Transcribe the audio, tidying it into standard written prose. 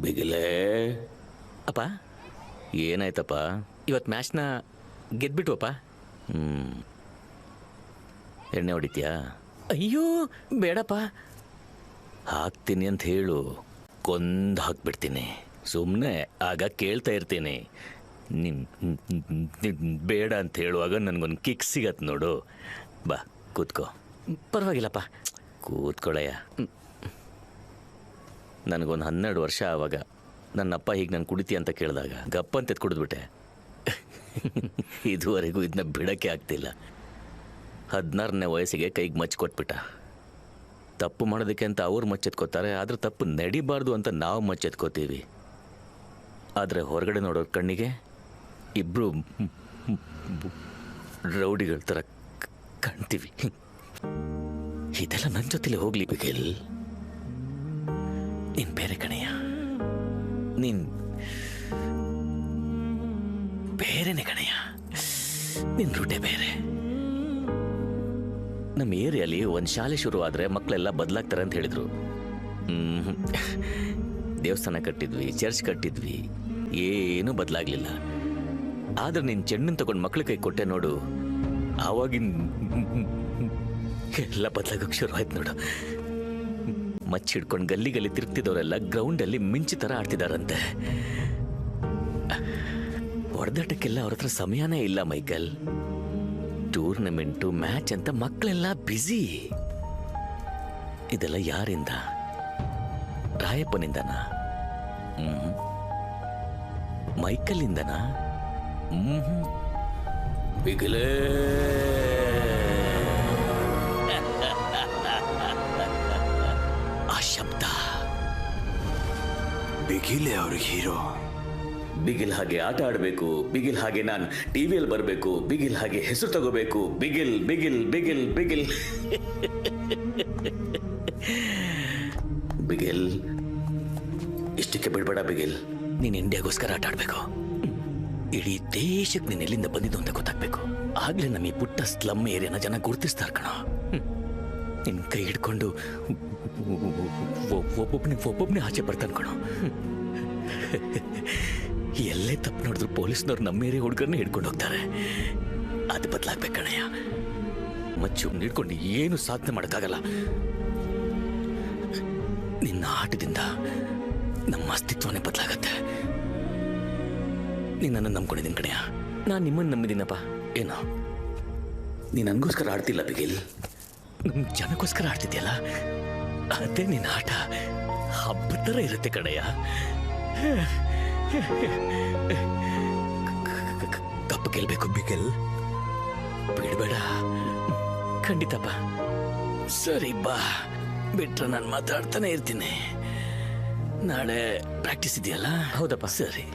ಬಿಗಿಲೇ ಅಪ್ಪ ಏನಾಯ್ತಪ್ಪ? ಇವತ್ತು ಮ್ಯಾಚ್ನ ಗೆದ್ಬಿಟ್ವಪ್ಪ. ಎಣ್ಣೆ ಹೊಡಿತೀಯಾ? ಅಯ್ಯೋ ಬೇಡಪ್ಪ. ಹಾಕ್ತೀನಿ ಅಂತ ಹೇಳು, ಕೊಂದು ಹಾಕ್ಬಿಡ್ತೀನಿ. ಸುಮ್ಮನೆ ಆಗ ಕೇಳ್ತಾ ಇರ್ತೀನಿ. ಬೇಡ ಅಂತ ಹೇಳುವಾಗ ನನಗೊಂದು ಕಿಕ್ ಸಿಗತ್ತೆ ನೋಡು. ಬಾ ಕೂತ್ಕೋ. ಪರವಾಗಿಲ್ಲಪ್ಪ. ಕೂತ್ಕೊಳ್ಳಯ್ಯ. ನನಗೊಂದು 12 ವರ್ಷ ಆವಾಗ ನನ್ನಪ್ಪ ಹೀಗೆ ನಾನು ಕುಡಿತಿ ಅಂತ ಕೇಳಿದಾಗ ಗಪ್ಪಂತ ಎತ್ತು ಕುಡಿದ್ಬಿಟ್ಟೆ. ಇದುವರೆಗೂ ಇದನ್ನ ಬಿಡೋಕ್ಕೆ ಆಗ್ತಿಲ್ಲ. 16ನೇ ವಯಸ್ಸಿಗೆ ಕೈಗೆ ಮಚ್ಚು ಕೊಟ್ಬಿಟ್ಟ. ತಪ್ಪು ಮಾಡೋದಕ್ಕೆ ಅಂತ ಅವ್ರು ಮಚ್ಚೆತ್ಕೋತಾರೆ, ಆದರೆ ತಪ್ಪು ನಡಿಬಾರ್ದು ಅಂತ ನಾವು ಮಚ್ಚೆತ್ಕೋತೀವಿ. ಆದರೆ ಹೊರಗಡೆ ನೋಡೋರ ಕಣ್ಣಿಗೆ ಇಬ್ಬರು ರೌಡಿಗಳ ಥರ ಕಾಣ್ತೀವಿ. ಇದೆಲ್ಲ ನನ್ನ ಜೊತೆಲಿ ಹೋಗ್ಲಿ ಬಿಗಿಲ್. ನೀನ್ ಬೇರೆ ಕಣೆಯ, ನೀನ್ ಬೇರೆನೆ ಕಣೆಯ. ನಿನ್ ರೂಟೇ ಬೇರೆ. ನಮ್ಮ ಏರಿಯಲ್ಲಿ ಒಂದು ಶಾಲೆ ಶುರು ಆದರೆ ಮಕ್ಕಳೆಲ್ಲ ಬದಲಾಗ್ತಾರೆ ಅಂತ ಹೇಳಿದ್ರು. ದೇವಸ್ಥಾನ ಕಟ್ಟಿದ್ವಿ, ಚರ್ಚ್ ಕಟ್ಟಿದ್ವಿ, ಏನೂ ಬದಲಾಗ್ಲಿಲ್ಲ. ಆದ್ರೆ ನೀನು ಚೆಂಡನ್ನು ತಗೊಂಡು ಮಕ್ಳ ಕೈ ಕೊಟ್ಟೆ ನೋಡು, ಆವಾಗಿನ ಎಲ್ಲ ಬದಲಾಗೋಕೆ ಶುರು ಆಯ್ತು ನೋಡು. ಮಚ್ಚಿಡ್ಕೊಂಡು ಗಲ್ಲಿ ಗಲ್ಲಿ ತಿರುಗ್ತಿದ್ದವರೆಲ್ಲ ಗ್ರೌಂಡಲ್ಲಿ ಮಿಂಚಿ ಥರ ಆಡ್ತಿದಾರಂತೆ. ಹೊಡೆದಾಟಕ್ಕೆಲ್ಲ ಅವ್ರ ಹತ್ರ ಸಮಯನೇ ಇಲ್ಲ ಮೈಕಲ್. ಟೂರ್ನಮೆಂಟು, ಮ್ಯಾಚ್ ಅಂತ ಮಕ್ಕಳೆಲ್ಲ ಬ್ಯುಸಿ. ಇದೆಲ್ಲ ಯಾರಿಂದ? ರಾಯಪ್ಪನಿಂದನಾ? ಮೈಕಲ್ಲಿಂದನಾ? ಬಿಗಿಲೇ. ಆ ಶಬ್ದ ಬಿಗಿಲೇ ಅವ್ರಿಗೆ ಹೀರೋ. ಬಿಗಿಲ್ ಹಾಗೆ ಆಟ ಆಡಬೇಕು, ಬಿಗಿಲ್ ಹಾಗೆ ನಾನು ಟಿವಿಯಲ್ಲಿ ಬರಬೇಕು, ಬಿಗಿಲ್ ಹಾಗೆ ಹೆಸರು ತಗೋಬೇಕು. ಬಿಗಿಲ್ ಬಿಗಿಲ್ ಬಿಗಿಲ್ ಬಿಗಿಲ್. ಬಿಗಿಲ್, ಇಷ್ಟಕ್ಕೆ ಬಿಡ್ಬೇಡ ಬಿಗಿಲ್. ನೀನು ಇಂಡಿಯಾಗೋಸ್ಕರ ಆಟ ಆಡಬೇಕು. ಇಡೀ ದೇಶಕ್ಕೆ ನೀನು ಎಲ್ಲಿಂದ ಬಂದಿದ್ದು ಅಂತ ಗೊತ್ತಾಗಬೇಕು. ಆಗ್ಲೇ ನಮ್ಮ ಈ ಪುಟ್ಟ ಸ್ಲಮ್ ಏರಿಯಾನ ಜನ ಗುರುತಿಸ್ತಾರ ಕಣ. ನಿನ್ನ ಕೈ ಹಿಡ್ಕೊಂಡು ಒಬ್ಬೊಬ್ಬನೇ ಆಚೆ ಬರ್ತಾನೆ ಕಣೋ. ಎಲ್ಲೇ ತಪ್ಪು ನೋಡಿದ್ರು ಪೊಲೀಸ್ನವ್ರು ನಮ್ಮ ಏರಿಯಾ ಹುಡುಗರನ್ನೇ ಹಿಡ್ಕೊಂಡು ಹೋಗ್ತಾರೆ. ಅದು ಬದಲಾಗ್ಬೇಕು ಕಣಯ್ಯ. ಮಚ್ಚು ಹಿಡ್ಕೊಂಡು ಏನು ಸಾಧನೆ ಮಾಡೋಕ್ಕಾಗಲ್ಲ. ನಿನ್ನ ಆಟದಿಂದ ನಮ್ಮ ಅಸ್ತಿತ್ವನೇ ಬದಲಾಗತ್ತೆ. ನಿನ್ನನ್ನು ನಂಬ್ಕೊಂಡಿದ್ದೀನಿ ಕಣಯ್ಯ. ನಾನು ನಿಮ್ಮನ್ನು ನಂಬಿದ್ದೀನಪ್ಪ. ಏನೋ ನೀನು ನನಗೋಸ್ಕರ ಆಡ್ತಿಲ್ಲ ಬಿಗಿಲ್, ನಮ್ಮ ಜನಕ್ಕೋಸ್ಕರ ಆಡ್ತಿದ್ಯಲ್ಲ, ಅದೇ ನಿನ್ನ ಆಟ. ಹಬ್ಬದ ಥರ ಇರುತ್ತೆ ಕಣಯ್ಯ. ಕಪ್ಪು ಗೆಲ್ಬೇಕು ಬಿಗಿಲ್, ಬಿಡಬೇಡ. ಖಂಡಿತಪ್ಪ. ಸರಿ ಬಾ, ಬಿಟ್ರೆ ನಾನು ಮಾತಾಡ್ತಾನೆ ಇರ್ತೀನಿ. ನಾಳೆ ಪ್ರಾಕ್ಟೀಸ್ ಇದೆಯಲ್ಲ? ಹೌದಪ್ಪ. ಸರಿ.